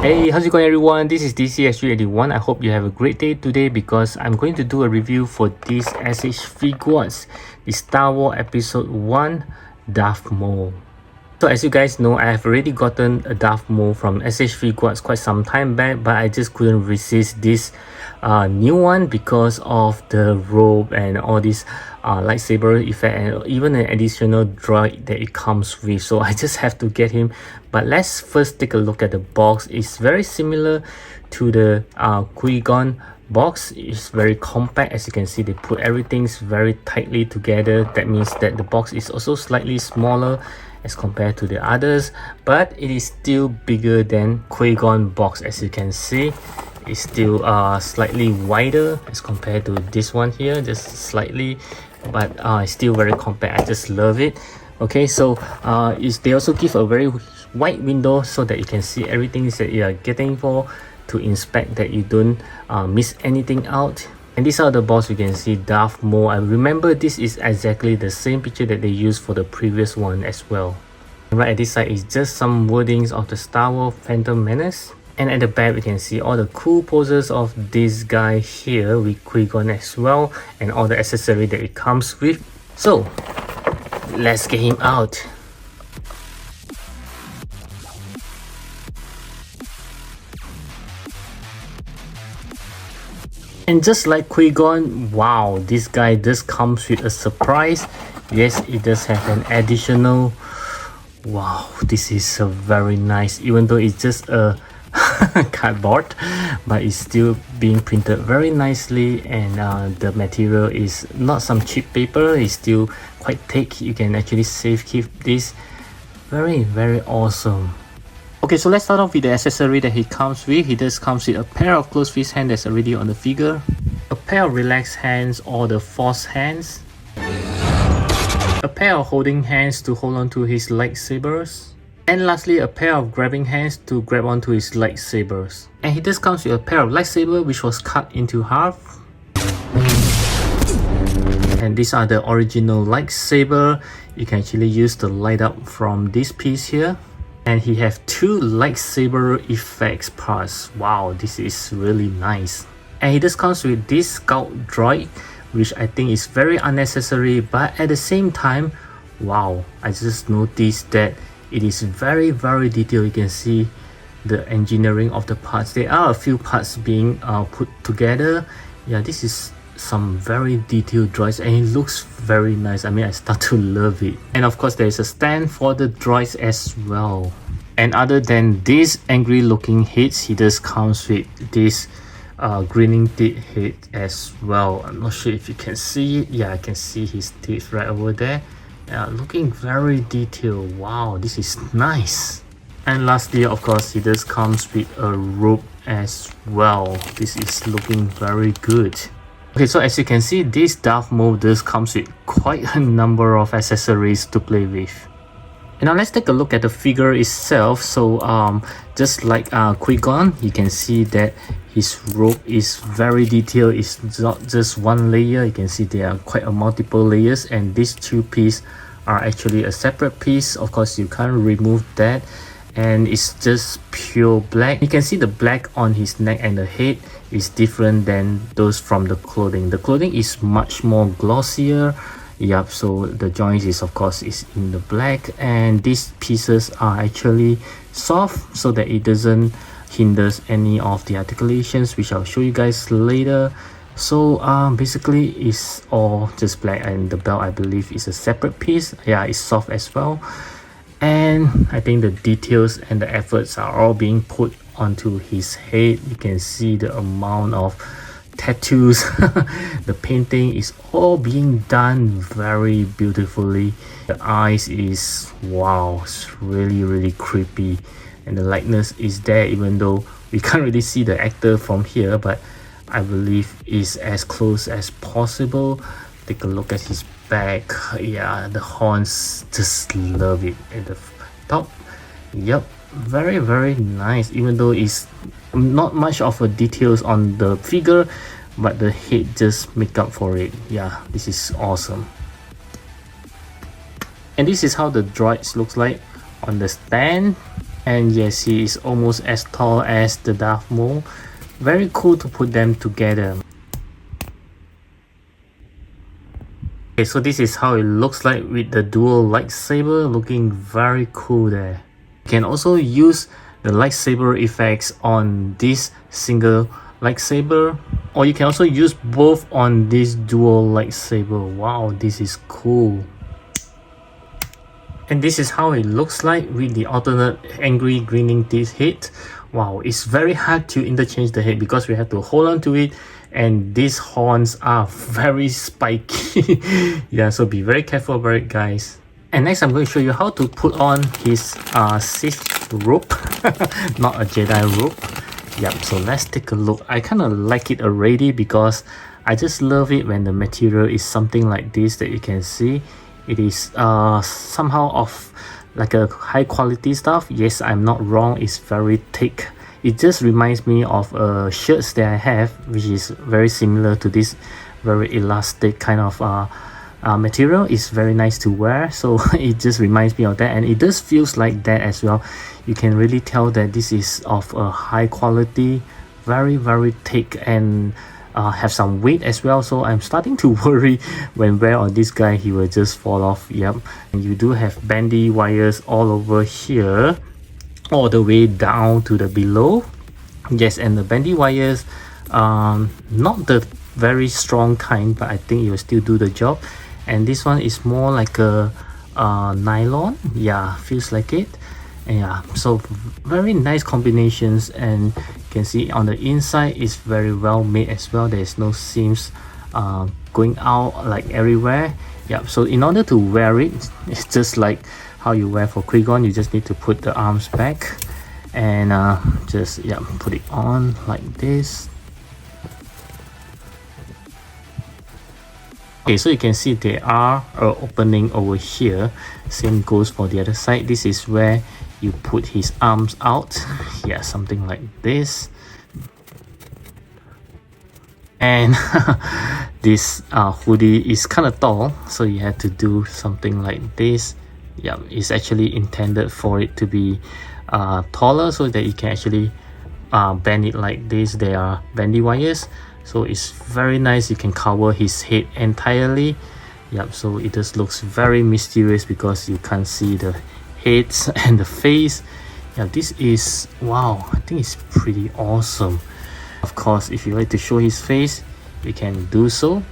Hey, how's it going everyone? This is DCSG81. I hope you have a great day today because I'm going to do a review for this SH Figuarts, the Star Wars Episode 1 Darth Maul. So as you guys know, I have already gotten a Darth Maul from SH Figuarts quite some time back, but I just couldn't resist this new one because of the robe and all this lightsaber effect and even an additional droid that it comes with. So I just have to get him. But let's first take a look at the box. It's very similar to the Qui-Gon box. It's very compact. As you can see, they put everything very tightly together. That means that the box is also slightly smaller as compared to the others, but it is still bigger than Qui-Gon box. As you can see, it's still slightly wider as compared to this one here, just slightly, but it's still very compact. I just love it. Okay, so they also give a very wide window so that you can see everything that you are getting for, to inspect that you don't miss anything out. And these are the box. You can see Darth Maul. I remember this is exactly the same picture that they used for the previous one as well. And right at this side is just some wordings of the Star Wars Phantom Menace. And at the back we can see all the cool poses of this guy here with Qui-Gon as well, and all the accessory that it comes with. So let's get him out. And just like Qui-Gon, wow, this guy just comes with a surprise. Yes, it does have an additional, wow, this is a very nice, even though it's just a cardboard, but it's still being printed very nicely, and the material is not some cheap paper. It's still quite thick. You can actually safe keep this. Very awesome. Okay, so let's start off with the accessory that he comes with. He just comes with a pair of closed fist hands that's already on the figure, a pair of relaxed hands or the force hands, a pair of holding hands to hold on to his lightsabers, and lastly a pair of grabbing hands to grab onto his lightsabers. And he just comes with a pair of lightsaber which was cut into half. And these are the original lightsaber. You can actually use the light up from this piece here. And he have two lightsaber effects parts. Wow, this is really nice. And he just comes with this scout droid, which I think is very unnecessary, but at the same time, wow, I just noticed that it is very detailed. You can see the engineering of the parts. There are a few parts being put together. Yeah, this is some very detailed droids and it looks very nice. I mean, I start to love it. And of course there is a stand for the droids as well. And other than these angry looking heads, he just comes with this grinning teeth head as well. I'm not sure if you can see it. Yeah, I can see his teeth right over there. Yeah, looking very detailed. Wow, this is nice. And lastly, of course, he just comes with a robe as well. This is looking very good. Okay, so as you can see, this Darth Maul does comes with quite a number of accessories to play with. And now let's take a look at the figure itself. So just like Qui-Gon, you can see that his robe is very detailed. It's not just one layer. You can see there are quite a multiple layers, and these two pieces are actually a separate piece. Of course, you can't remove that, and it's just pure black. You can see the black on his neck and the head is different than those from the clothing. The clothing is much more glossier. Yep, so the joints is of course is in the black, and these pieces are actually soft so that it doesn't hinder any of the articulations, which I'll show you guys later. So basically it's all just black, and the belt I believe is a separate piece. Yeah, it's soft as well. And I think the details and the efforts are all being put onto his head. You can see the amount of tattoos. The painting is all being done very beautifully. The eyes is, wow, it's really creepy, and the likeness is there even though we can't really see the actor from here, but I believe is as close as possible. Take a look at his back. Yeah, the horns, just love it. At the top, yep, very nice, even though it's not much of a details on the figure, but the head just make up for it. Yeah, this is awesome. And this is how the droids looks like on the stand. And yes, he is almost as tall as the Darth Maul. Very cool to put them together. Okay, so this is how it looks like with the dual lightsaber, looking very cool there. You can also use the lightsaber effects on this single lightsaber, or you can also use both on this dual lightsaber. Wow, this is cool. And this is how it looks like with the alternate angry grinning teeth head. Wow, it's very hard to interchange the head because we have to hold on to it, and these horns are very spiky. Yeah, so be very careful about it, guys. And next I'm going to show you how to put on his Sith robe, not a Jedi robe. Yep, so let's take a look. I kind of like it already because I just love it when the material is something like this that you can see. It is somehow of like a high quality stuff. Yes, I'm not wrong, it's very thick. It just reminds me of shirts that I have, which is very similar to this very elastic kind of material. It's very nice to wear, so it just reminds me of that, and it does feels like that as well. You can really tell that this is of a high quality, very thick, and have some weight as well. So I'm starting to worry when wear on this guy, he will just fall off. Yep, and you do have bandy wires all over here, all the way down to the below. Yes, and the bandy wires, not the very strong kind, but I think it will still do the job. And this one is more like a nylon. Yeah, feels like it. And yeah, so very nice combinations, and you can see on the inside is very well made as well. There's no seams going out like everywhere. Yeah, so in order to wear it, it's just like how you wear for Qui-Gon. You just need to put the arms back and just put it on like this. Okay, so you can see there are an opening over here. Same goes for the other side. This is where you put his arms out. Yeah, something like this. And this hoodie is kind of tall, so you have to do something like this. Yeah, it's actually intended for it to be taller so that you can actually bend it like this. There are bandy wires, so it's very nice. You can cover his head entirely. Yep, so it just looks very mysterious because you can't see the heads and the face. Yeah, this is, wow, I think it's pretty awesome. Of course, if you like to show his face, you can do so.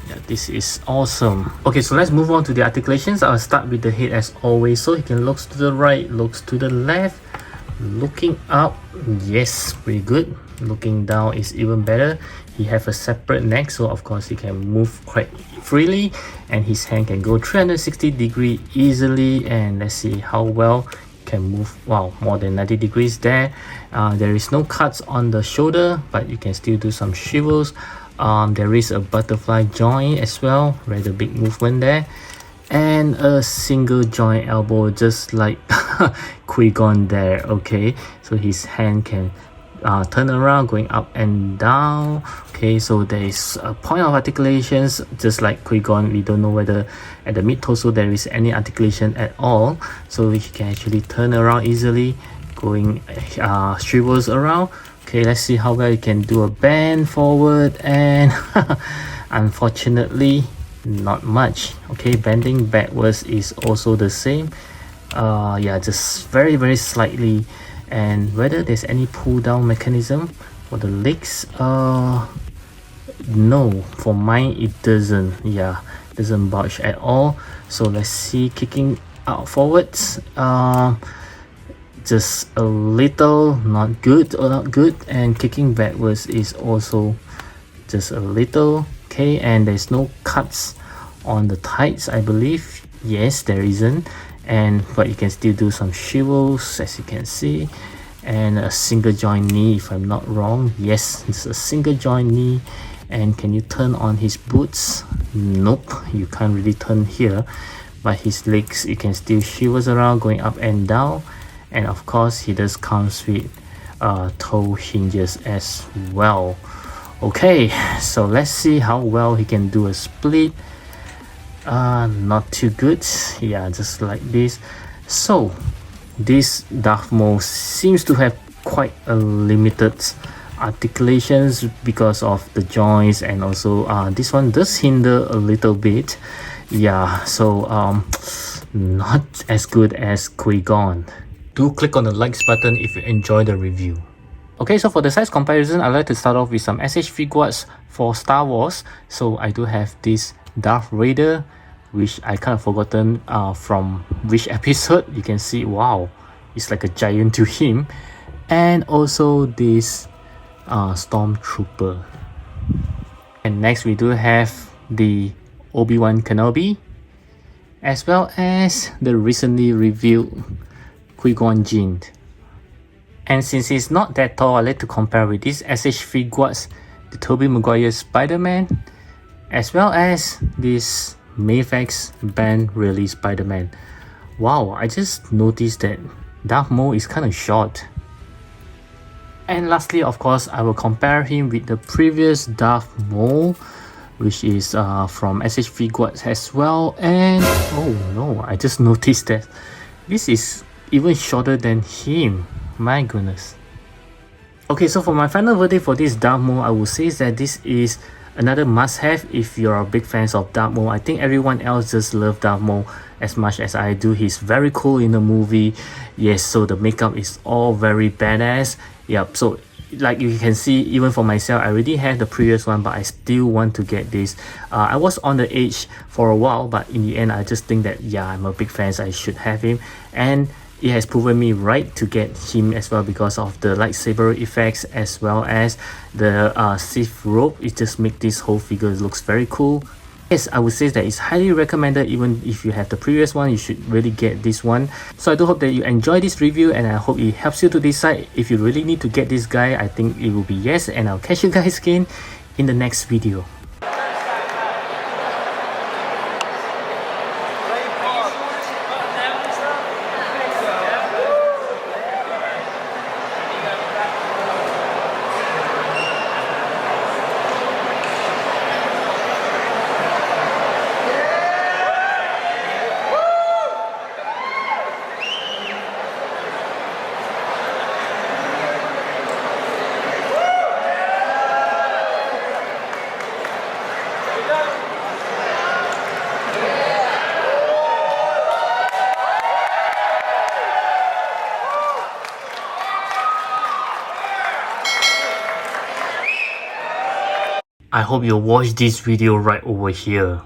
Yeah, this is awesome. Okay, so let's move on to the articulations. I'll start with the head as always. So he can look to the right, looks to the left, looking up. Yes, pretty good. Looking down is even better. He have a separate neck, so of course he can move quite freely, and his hand can go 360 degree easily. And let's see how well he can move. Wow, more than 90 degrees there. There is no cuts on the shoulder, but you can still do some swivels. There is a butterfly joint as well, rather big movement there, and a single joint elbow just like Qui-Gon there. Okay, so his hand can turn around, going up and down. Okay, so there is a point of articulations just like Qui-Gon. We don't know whether at the mid torso there is any articulation at all, so he can actually turn around easily, going swivels around. Okay, let's see how well you can do a bend forward, and unfortunately not much. Okay, bending backwards is also the same. Yeah, just very slightly. And whether there's any pull down mechanism for the legs, no, for mine it doesn't. Yeah, doesn't budge at all. So let's see, kicking out forwards, just a little, not good, and kicking backwards is also just a little. Okay, and there's no cuts on the tights, I believe. Yes, there isn't. But you can still do some swivels, as you can see, and a single joint knee, if I'm not wrong. Yes, it's a single joint knee. And can you turn on his boots? Nope, you can't really turn here, but his legs, you can still swivels around, going up and down. And of course he does comes with toe hinges as well. Okay, so let's see how well he can do a split. Not too good. Yeah, just like this. So this Darth Maul seems to have quite a limited articulations because of the joints, and also this one does hinder a little bit. Yeah, so not as good as Qui-Gon. Do click on the likes button if you enjoy the review. Okay, so for the size comparison, I'd like to start off with some SH Figuarts for Star Wars. So I do have this Darth Vader, which I kind of forgotten from which episode. You can see, wow, it's like a giant to him. And also this Stormtrooper. And next we do have the Obi-Wan Kenobi, as well as the recently revealed Qui-Gon Jinn. And since he's not that tall, I like to compare with this SH Figuarts, the Tobey Maguire Spider-Man, as well as this Mayfax Ben Reilly Spider-Man. Wow, I just noticed that Darth Maul is kind of short. And lastly, of course, I will compare him with the previous Darth Maul, which is from SH Figuarts as well. And oh no, I just noticed that this is even shorter than him. My goodness. Okay, so for my final verdict for this Darth Maul, I would say that this is another must-have if you're a big fan of Darth Maul. I think everyone else just love Darth Maul as much as I do. He's very cool in the movie. Yes, so the makeup is all very badass. Yep, so like you can see, even for myself, I already had the previous one, but I still want to get this. I was on the edge for a while, but in the end, I just think that, yeah, I'm a big fan, so I should have him. And it has proven me right to get him as well because of the lightsaber effects, as well as the Sith robe. It just makes this whole figure looks very cool. Yes, I would say that it's highly recommended. Even if you have the previous one, you should really get this one. So I do hope that you enjoy this review, and I hope it helps you to decide if you really need to get this guy. I think it will be yes, and I'll catch you guys again in the next video. I hope you watch this video right over here.